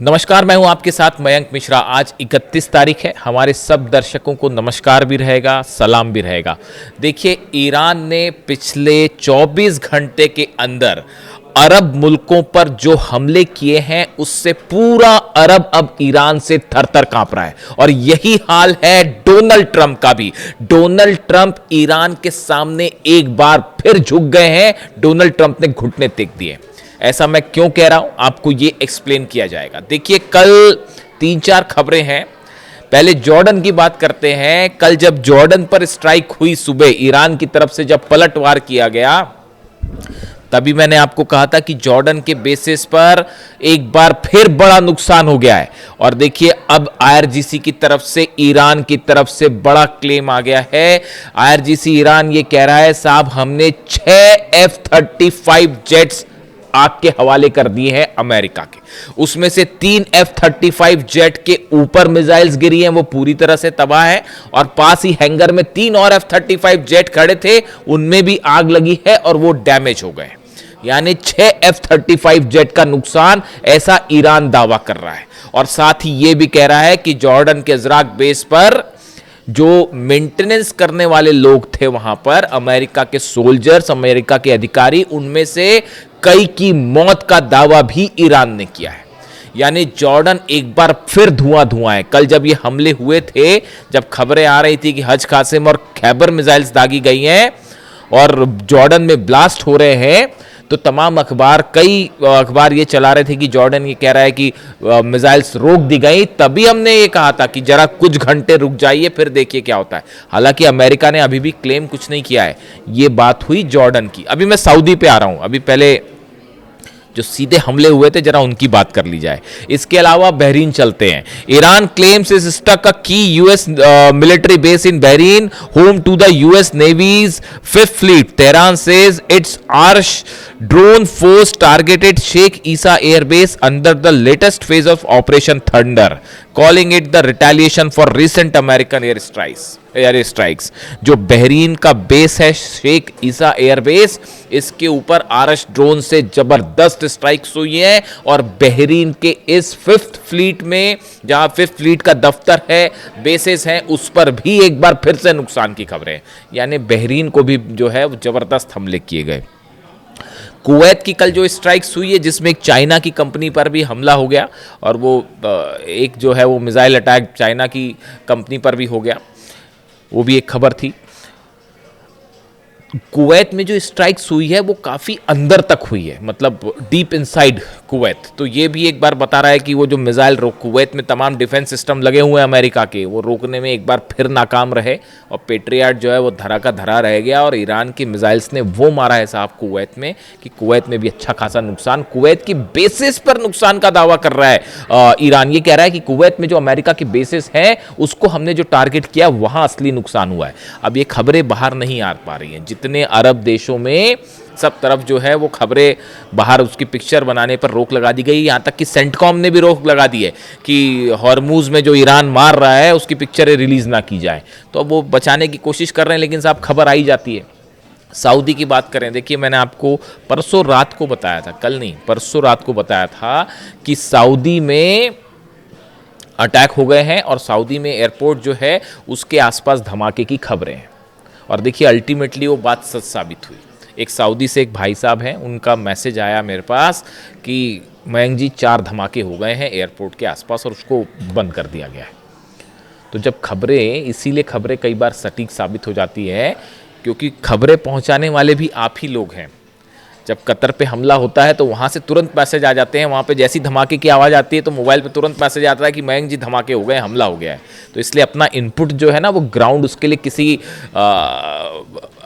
नमस्कार, मैं हूं आपके साथ मयंक मिश्रा। आज 31 तारीख है। हमारे सब दर्शकों को नमस्कार भी रहेगा, सलाम भी रहेगा। देखिए, ईरान ने पिछले 24 घंटे के अंदर अरब मुल्कों पर जो हमले किए हैं, उससे पूरा अरब अब ईरान से थर-थर कांप रहा है। और यही हाल है डोनाल्ड ट्रंप का भी। डोनाल्ड ट्रंप ईरान के सामने एक बार फिर झुक गए हैं। डोनाल्ड ट्रंप ने घुटने टेक दिए। ऐसा मैं क्यों कह रहा हूं, आपको ये एक्सप्लेन किया जाएगा। देखिए, कल 3-4 खबरें हैं। पहले जॉर्डन की बात करते हैं। कल जब जॉर्डन पर स्ट्राइक हुई सुबह, ईरान की तरफ से जब पलटवार किया गया, तभी मैंने आपको कहा था कि जॉर्डन के बेसिस पर एक बार फिर बड़ा नुकसान हो गया है। और देखिए, अब आईआरजीसी की तरफ से ईरान की तरफ से बड़ा क्लेम आ गया है। आईआरजीसी ईरान ये कह रहा है, साहब हमने 6 F-35 जेट्स आग के हवाले कर दिए हैं अमेरिका के। उसमें से 3 F-35 जेट के ऊपर मिसाइल्स गिरी हैं, वो पूरी तरह से तबाह है। और पास ही हैंगर में 3 और F-35 जेट खड़े थे, उनमें भी आग लगी है और वो डैमेज हो गए। यानी 6 F-35 जेट का नुकसान, ऐसा ईरान दावा कर रहा है। और साथ ही ये भी कह रहा है कि जॉर्डन के इजराक बेस पर जो मेंटेनेंस करने वाले लोग थे वहां पर, अमेरिका के सोल्जर्स, अमेरिका के अधिकारी, उनमें से कई की मौत का दावा भी ईरान ने किया है। यानी जॉर्डन एक बार फिर धुआं है। कल जब ये हमले हुए थे, जब खबरें आ रही थी कि हज कासिम और खैबर मिसाइल्स दागी गई हैं और जॉर्डन में ब्लास्ट हो रहे हैं, तो तमाम अखबार, कई अखबार ये चला रहे थे कि जॉर्डन ये कह रहा है कि मिसाइल्स रोक दी गई। तभी हमने ये कहा था कि जरा कुछ घंटे रुक जाइए, फिर देखिए क्या होता है। हालांकि अमेरिका ने अभी भी क्लेम कुछ नहीं किया है। ये बात हुई जॉर्डन की। अभी मैं सऊदी पे आ रहा हूं। अभी पहले जो सीधे हमले हुए थे, जरा उनकी बात कर ली जाए। इसके अलावा बहरीन चलते हैं। Iran claims is stuck a key US military base in Bahrain, home to the US Navy's 5th fleet. Tehran says its Arash drone force targeted Sheikh Isa airbase under the latest phase of operation Thunder, calling it the retaliation for recent American air strikes. जो Bahrain का base है Sheikh Isa airbase, इसके ऊपर आरश drone से जबरदस्त strikes हुई है। और बहरीन के इस 5th फ्लीट में, जहां 5th फ्लीट का दफ्तर है, बेसेस हैं, उस पर भी एक बार फिर से नुकसान की खबरें। यानी बहरीन को भी जो है जबरदस्त हमले किए गए। कुवैत की कल जो स्ट्राइक्स हुई है, जिसमें एक चाइना की कंपनी पर भी हमला हो गया, और वो एक जो है वो मिसाइल अटैक चाइना की कंपनी पर भी हो गया, वो भी एक खबर थी। कुवैत में जो स्ट्राइक्स हुई है वो काफ़ी अंदर तक हुई है, मतलब डीप इनसाइड कुवैत। तो ये भी एक बार बता रहा है कि वो जो मिसाइल कुवैत में तमाम डिफेंस सिस्टम लगे हुए हैं अमेरिका के, वो रोकने में एक बार फिर नाकाम रहे और पेट्रियाट जो है वो धरा का धरा रह गया। और ईरान की मिसाइल्स ने वो मारा है साहब कुवैत में कि कुवैत में भी अच्छा खासा नुकसान, कुवैत की बेसिस पर नुकसान का दावा कर रहा है ईरान। ये कह रहा है कि कुवैत में जो अमेरिका की बेसिस हैं, उसको हमने जो टारगेट किया, वहां असली नुकसान हुआ है। अब ये खबरें बाहर नहीं आ पा रही हैं। जितने अरब देशों में सब तरफ जो है वो खबरें बाहर, उसकी पिक्चर बनाने पर रोक लगा दी गई। यहां तक कि सेंटकॉम ने भी रोक लगा दी है कि हॉर्मूज में जो ईरान मार रहा है उसकी पिक्चरें रिलीज ना की जाए। तो अब वो बचाने की कोशिश कर रहे हैं, लेकिन साहब खबर आई जाती है। सऊदी की बात करें, देखिए मैंने आपको परसों रात को बताया था, कल नहीं परसों रात को बताया था कि सऊदी में अटैक हो गए हैं और सऊदी में एयरपोर्ट जो है उसके आसपास धमाके की खबरें हैं। और देखिए अल्टीमेटली वो बात सच साबित हुई। एक सऊदी से एक भाई साहब हैं, उनका मैसेज आया मेरे पास कि मयंक जी 4 धमाके हो गए हैं एयरपोर्ट के आसपास और उसको बंद कर दिया गया है। तो जब खबरें, इसीलिए खबरें कई बार सटीक साबित हो जाती है, क्योंकि खबरें पहुंचाने वाले भी आप ही लोग हैं। जब कतर पे हमला होता है तो वहाँ से तुरंत मैसेज आ जाते हैं। वहाँ पे जैसी धमाके की आवाज़ आती है तो मोबाइल पे तुरंत मैसेज आता है कि मयंक जी धमाके हो गए, हमला हो गया है। तो इसलिए अपना इनपुट जो है ना, वो ग्राउंड, उसके लिए किसी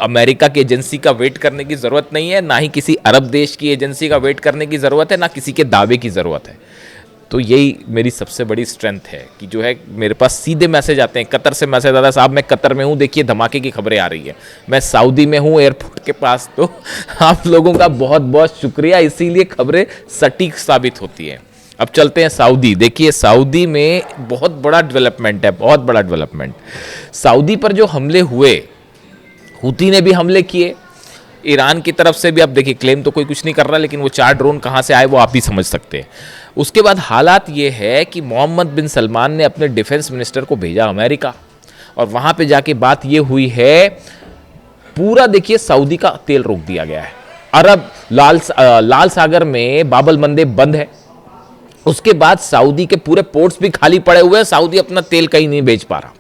अमेरिका की एजेंसी का वेट करने की ज़रूरत नहीं है, ना ही किसी अरब देश की एजेंसी का वेट करने की ज़रूरत है, ना किसी के दावे की ज़रूरत है। तो यही मेरी सबसे बड़ी स्ट्रेंथ है कि जो है मेरे पास सीधे मैसेज आते हैं। कतर से मैसेज आता है, साहब मैं कतर में हूँ, देखिए धमाके की खबरें आ रही है। मैं सऊदी में हूँ एयरपोर्ट के पास। तो आप लोगों का बहुत बहुत शुक्रिया, इसीलिए खबरें सटीक साबित होती हैं। अब चलते हैं सऊदी। देखिए सऊदी में बहुत बड़ा डेवलपमेंट है, बहुत बड़ा डेवलपमेंट। सऊदी पर जो हमले हुए, हुती ने भी हमले किए, ईरान की तरफ से भी। अब देखिए क्लेम तो कोई कुछ नहीं कर रहा, लेकिन वो 4 ड्रोन कहाँ से आए वो आप भी समझ सकते हैं। उसके बाद हालात ये है कि मोहम्मद बिन सलमान ने अपने डिफेंस मिनिस्टर को भेजा अमेरिका, और वहाँ पे जाके बात ये हुई है, पूरा देखिए सऊदी का तेल रोक दिया गया है। अरब लाल सागर में बाब अल मंदेब बंद है। उसके बाद सऊदी के पूरे पोर्ट्स भी खाली पड़े हुए हैं, सऊदी अपना तेल कहीं नहीं बेच पा रहा।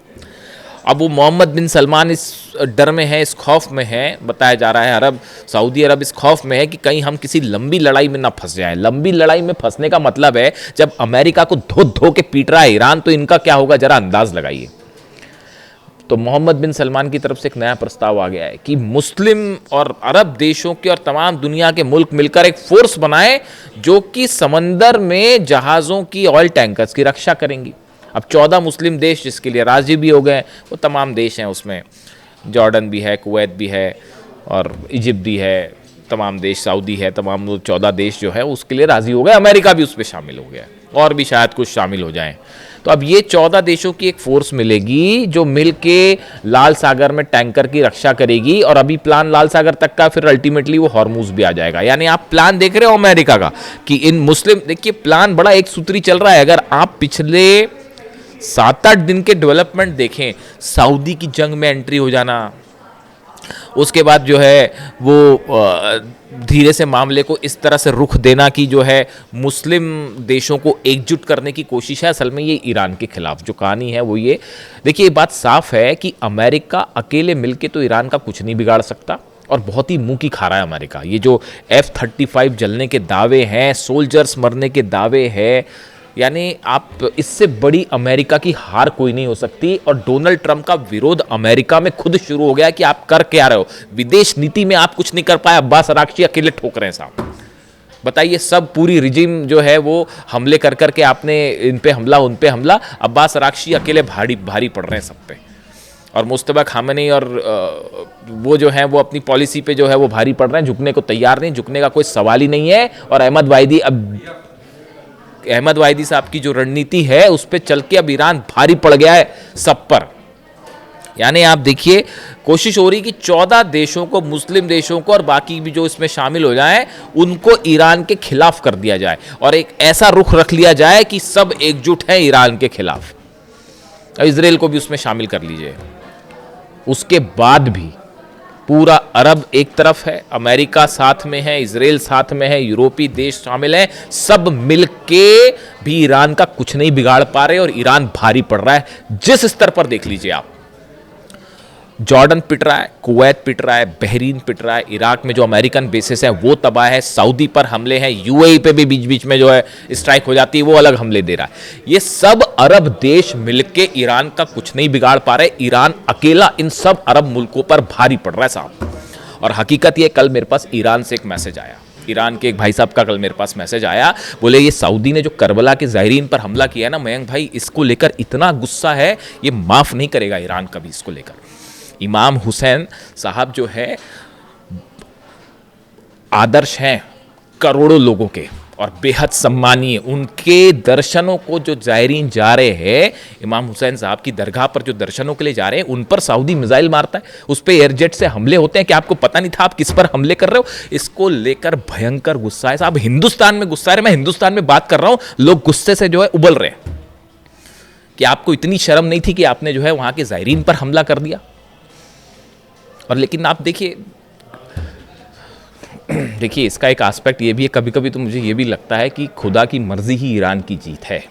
अब वो मोहम्मद बिन सलमान इस डर में है, इस खौफ में है, बताया जा रहा है सऊदी अरब इस खौफ में है कि कहीं हम किसी लंबी लड़ाई में ना फंस जाएं। लंबी लड़ाई में फंसने का मतलब है जब अमेरिका को धो धो के पीट रहा है ईरान, तो इनका क्या होगा जरा अंदाज लगाइए। तो मोहम्मद बिन सलमान की तरफ से एक नया प्रस्ताव आ गया है कि मुस्लिम और अरब देशों के और तमाम दुनिया के मुल्क मिलकर एक फोर्स बनाए जो कि समंदर में जहाज़ों की, ऑयल टैंकर्स की रक्षा करेंगी। अब 14 मुस्लिम देश जिसके लिए राजी भी हो गए, वो तमाम देश हैं, उसमें जॉर्डन भी है, कुवैत भी है और इजिप्ट भी है, तमाम देश, सऊदी है, तमाम 14 देश जो है उसके लिए राजी हो गए। अमेरिका भी उस पर शामिल हो गया और भी शायद कुछ शामिल हो जाएं। तो अब ये 14 देशों की एक फोर्स मिलेगी जो मिल के लाल सागर में टैंकर की रक्षा करेगी। और अभी प्लान लाल सागर तक का, फिर अल्टीमेटली वो हॉर्मुज भी आ जाएगा। यानी आप प्लान देख रहे हो अमेरिका का कि इन मुस्लिम, देखिए प्लान बड़ा एक सूत्री चल रहा है। अगर आप पिछले 7-8 दिन के डेवलपमेंट देखें, सऊदी की जंग में एंट्री हो जाना, उसके बाद जो है वो धीरे से मामले को इस तरह से रुख देना कि जो है मुस्लिम देशों को एकजुट करने की कोशिश है। असल में ये ईरान के खिलाफ जो कहानी है वो ये, देखिए ये बात साफ है कि अमेरिका अकेले मिलके तो ईरान का कुछ नहीं बिगाड़ सकता, और बहुत ही मुंह की खा रहा है अमेरिका। ये जो F-35 जलने के दावे हैं, सोल्जर्स मरने के दावे हैं, यानी आप इससे बड़ी अमेरिका की हार कोई नहीं हो सकती। और डोनाल्ड ट्रंप का विरोध अमेरिका में खुद शुरू हो गया कि आप कर क्या रहे हो, विदेश नीति में आप कुछ नहीं कर पाए, अब्बास अराक्ची अकेले ठोक रहे हैं साहब। बताइए, सब पूरी रिजिम जो है वो हमले कर करके आपने इन पे हमला, उन पे हमला, अब्बास अराक्ची अकेले भारी पड़ रहे हैं सब पे। और मुस्तफा खामेनी और वो जो है वो अपनी पॉलिसी पे जो है वो भारी पड़ रहे हैं, झुकने को तैयार नहीं, झुकने का कोई सवाल ही नहीं है। और अहमद वाहिदी साहब की जो रणनीति है उस पर चल के अब ईरान भारी पड़ गया है सब पर। यानी आप देखिए, कोशिश हो रही कि 14 देशों को, मुस्लिम देशों को और बाकी भी जो इसमें शामिल हो जाएं, उनको ईरान के खिलाफ कर दिया जाए और एक ऐसा रुख रख लिया जाए कि सब एकजुट हैं ईरान के खिलाफ। इजराइल को भी उसमें शामिल कर लीजिए। उसके बाद भी पूरा अरब एक तरफ है, अमेरिका साथ में है, इजराइल साथ में है, यूरोपीय देश शामिल हैं, सब मिलके भी ईरान का कुछ नहीं बिगाड़ पा रहे और ईरान भारी पड़ रहा है। जिस स्तर पर देख लीजिए आप, जॉर्डन पिट रहा है, कुवैत पिट रहा है, बहरीन पिट रहा है, इराक में जो अमेरिकन बेसिस हैं वो तबाह है, सऊदी पर हमले हैं, यूएई पे भी बीच बीच में जो है स्ट्राइक हो जाती है, वो अलग हमले दे रहा है। ये सब अरब देश मिलके ईरान का कुछ नहीं बिगाड़ पा रहे। ईरान अकेला इन सब अरब मुल्कों पर भारी पड़ रहा है साहब। और हकीकत ये, कल मेरे पास ईरान से एक मैसेज आया, ईरान के एक भाई साहब का कल मेरे पास मैसेज आया, बोले ये सऊदी ने जो करबला के ज़ायरीन पर हमला किया है ना मयंक भाई, इसको लेकर इतना गुस्सा है, ये माफ़ नहीं करेगा ईरान कभी इसको लेकर। इमाम हुसैन साहब जो है आदर्श हैं करोड़ों लोगों के और बेहद सम्मानीय। उनके दर्शनों को जो ज़ायरीन जा रहे हैं, इमाम हुसैन साहब की दरगाह पर जो दर्शनों के लिए जा रहे हैं, उन पर सऊदी मिसाइल मारता है, उस पर एयरजेट से हमले होते हैं कि आपको पता नहीं था आप किस पर हमले कर रहे हो। इसको लेकर भयंकर गुस्सा है साहब। हिंदुस्तान में गुस्सा है, मैं हिंदुस्तान में बात कर रहा हूं, लोग गुस्से से जो है उबल रहे हैं कि आपको इतनी शर्म नहीं थी कि आपने जो है वहां के ज़ायरीन पर हमला कर दिया। और लेकिन आप देखिए इसका एक एस्पेक्ट ये भी है, कभी कभी तो मुझे ये भी लगता है कि खुदा की मर्जी ही ईरान की जीत है।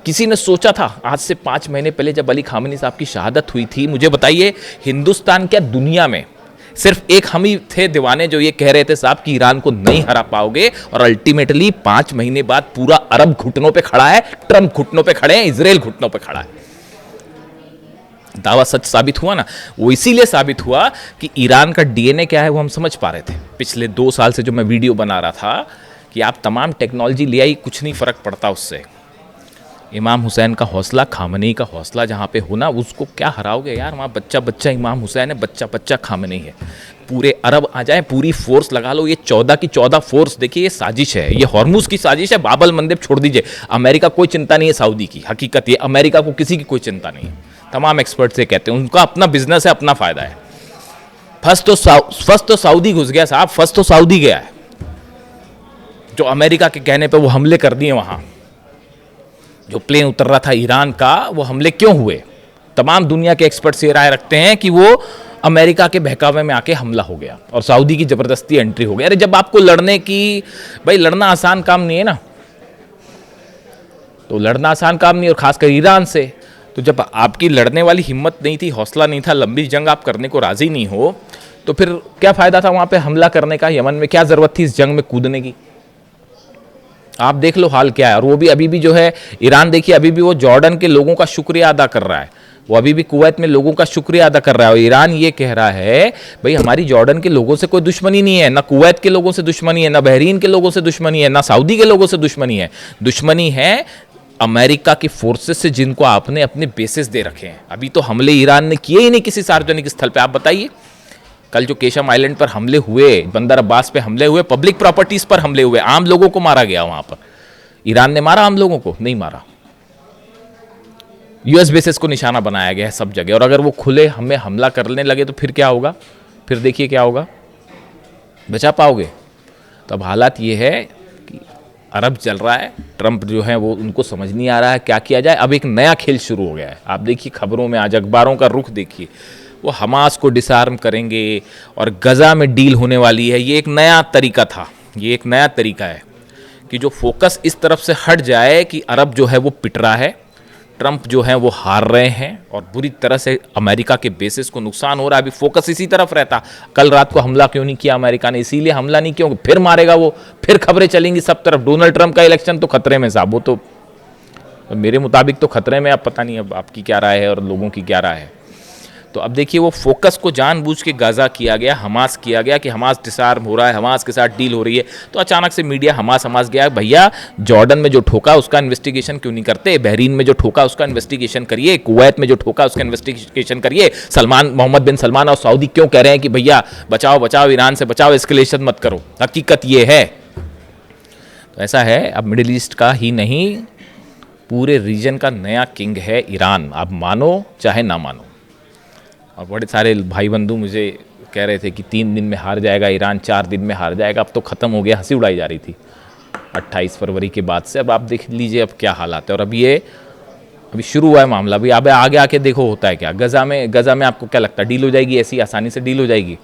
किसी ने सोचा था आज से 5 महीने पहले जब अली खामेनी साहब की शहादत हुई थी, मुझे बताइए हिंदुस्तान क्या दुनिया में सिर्फ एक हम ही थे दीवाने जो ये कह रहे थे साहब कि ईरान को नहीं हरा पाओगे, और अल्टीमेटली 5 महीने बाद पूरा अरब घुटनों पे खड़ा है, ट्रंप घुटनों पे खड़े हैं, इजराइल घुटनों पे खड़ा है। दावा सच साबित हुआ ना, वो इसीलिए साबित हुआ कि ईरान का डीएनए क्या है वो हम समझ पा रहे थे। पिछले 2 साल से जो मैं वीडियो बना रहा था कि आप तमाम टेक्नोलॉजी ले आई, कुछ नहीं फर्क पड़ता उससे। इमाम हुसैन का हौसला, खामनेई का हौसला जहाँ पे होना, उसको क्या हराओगे यार। वहाँ बच्चा बच्चा इमाम हुसैन है, बच्चा बच्चा खामनेई है। पूरे अरब आ जाए, पूरी फोर्स लगा लो, ये 14 की 14 फोर्स, देखिए ये साजिश है, ये हॉर्मुज की साजिश है। बाब अल मंदेब छोड़ दीजिए, अमेरिका कोई चिंता नहीं है सऊदी की। हकीकत ये, अमेरिका को किसी की कोई चिंता नहीं है। तमाम एक्सपर्ट से कहते हैं उनका अपना बिजनेस है, अपना फायदा है। फंस तो सऊदी घुस गया साहब, फंस तो सऊदी गया है। जो अमेरिका के कहने पे वो हमले कर दिए, वहाँ जो प्लेन उतर रहा था ईरान का, वो हमले क्यों हुए? तमाम दुनिया के एक्सपर्ट्स ये राय रखते हैं कि वो अमेरिका के बहकावे में आके हमला हो गया और सऊदी की ज़बरदस्ती एंट्री हो गई। अरे जब आपको लड़ने की, भाई लड़ना आसान काम नहीं है ना, तो लड़ना आसान काम नहीं, और खासकर ईरान से। तो जब आपकी लड़ने वाली हिम्मत नहीं थी, हौसला नहीं था, लंबी जंग आप करने को राजी नहीं हो, तो फिर क्या फ़ायदा था वहाँ पे हमला करने का? यमन में क्या ज़रूरत थी इस जंग में कूदने की? आप देख लो हाल क्या है। और वो भी अभी भी जो है ईरान, देखिए अभी भी वो जॉर्डन के लोगों का शुक्रिया अदा कर रहा है, वो अभी भी कुवैत में लोगों का शुक्रिया अदा कर रहा है। और ईरान ये कह रहा है भाई हमारी जॉर्डन के लोगों से कोई दुश्मनी नहीं है, ना कुवैत के लोगों से दुश्मनी है, ना बहरीन के लोगों से दुश्मनी है, ना सऊदी के लोगों से दुश्मनी है। दुश्मनी है अमेरिका की फोर्सेस से, जिनको आपने अपने बेसिस दे रखे हैं। अभी तो हमले ईरान ने किए ही नहीं किसी सार्वजनिक स्थल पे। आप बताइए, कल जो केशम आइलैंड पर हमले हुए, बंदर अब्बास पे हमले हुए, पब्लिक प्रॉपर्टीज पर हमले हुए, आम लोगों को मारा गया वहां पर। ईरान ने मारा आम लोगों को? नहीं मारा। यूएस बेसिस को निशाना बनाया गया है सब जगह। और अगर वो खुले हमें हमला करने लगे तो फिर क्या होगा? फिर देखिए क्या होगा, बचा पाओगे? तो अब हालात ये है कि अरब चल रहा है, ट्रंप जो है वो, उनको समझ नहीं आ रहा है क्या किया जाए। अब एक नया खेल शुरू हो गया है। आप देखिए खबरों में आज, अखबारों का रुख देखिए, वो हमास को डिसआर्म करेंगे और गजा में डील होने वाली है। ये एक नया तरीका था, ये एक नया तरीका है कि जो फोकस इस तरफ से हट जाए कि अरब जो है वो पिट रहा है, ट्रंप जो है वो हार रहे हैं और बुरी तरह से अमेरिका के बेसिस को नुकसान हो रहा है। अभी फोकस इसी तरफ रहता। कल रात को हमला क्यों नहीं किया अमेरिका ने? इसीलिए हमला नहीं किया, फिर मारेगा वो, फिर खबरें चलेंगी सब तरफ। डोनाल्ड ट्रंप का इलेक्शन तो खतरे में साहब, वो तो मेरे मुताबिक तो खतरे में। अब पता नहीं अब आपकी क्या राय है और लोगों की क्या राय है। तो अब देखिए वो फोकस को जानबूझ के गाजा किया गया, हमास किया गया कि हमास डिसआर्म हो रहा है, हमास के साथ डील हो रही है। तो अचानक से मीडिया हमास गया। भैया जॉर्डन में जो ठोका उसका इन्वेस्टिगेशन क्यों नहीं करते? बहरीन में जो ठोका उसका इन्वेस्टिगेशन करिए, कुवैत में जो ठोका उसका इन्वेस्टिगेशन करिए। मोहम्मद बिन सलमान और सऊदी क्यों कह रहे हैं कि भैया बचाओ बचाओ, ईरान से बचाओ, एस्केलेशन मत करो? हकीकत ये है। तो ऐसा है, अब मिडिल ईस्ट का ही नहीं पूरे रीजन का नया किंग है ईरान। आप मानो चाहे ना मानो। और बड़े सारे भाई बंधु मुझे कह रहे थे कि 3 दिन में हार जाएगा ईरान, 4 दिन में हार जाएगा। अब तो ख़त्म हो गया, हंसी उड़ाई जा रही थी 28 फरवरी के बाद से। अब आप देख लीजिए अब क्या हालात है। और अभी शुरू हुआ है मामला। अभी अब आगे आके देखो होता है क्या। गजा में आपको क्या लगता है डील हो जाएगी? ऐसी आसानी से डील हो जाएगी?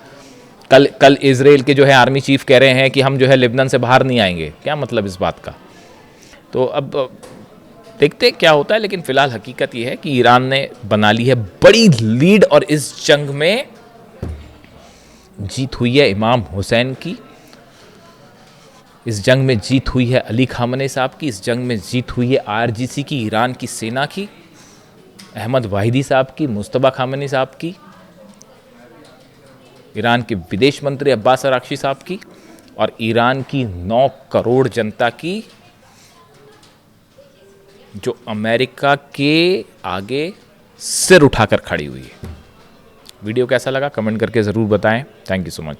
कल इजराइल के जो है आर्मी चीफ कह रहे हैं कि हम जो है लेबनान से बाहर नहीं आएंगे। क्या मतलब इस बात का? तो अब देखते क्या होता है। लेकिन फिलहाल हकीकत यह है कि ईरान ने बना ली है बड़ी लीड और इस जंग में जीत हुई है इमाम हुसैन की, इस जंग में जीत हुई है अली खामने साहब की, इस जंग में जीत हुई है आरजीसी की, ईरान की सेना की, अहमद वाहिदी साहब की, मुस्तफा खामनी साहब की, ईरान के विदेश मंत्री अब्बास अराक्ची साहब की, और ईरान की 9 करोड़ जनता की, जो अमेरिका के आगे सिर उठाकर खड़ी हुई है। वीडियो कैसा लगा कमेंट करके ज़रूर बताएं। Thank you so much.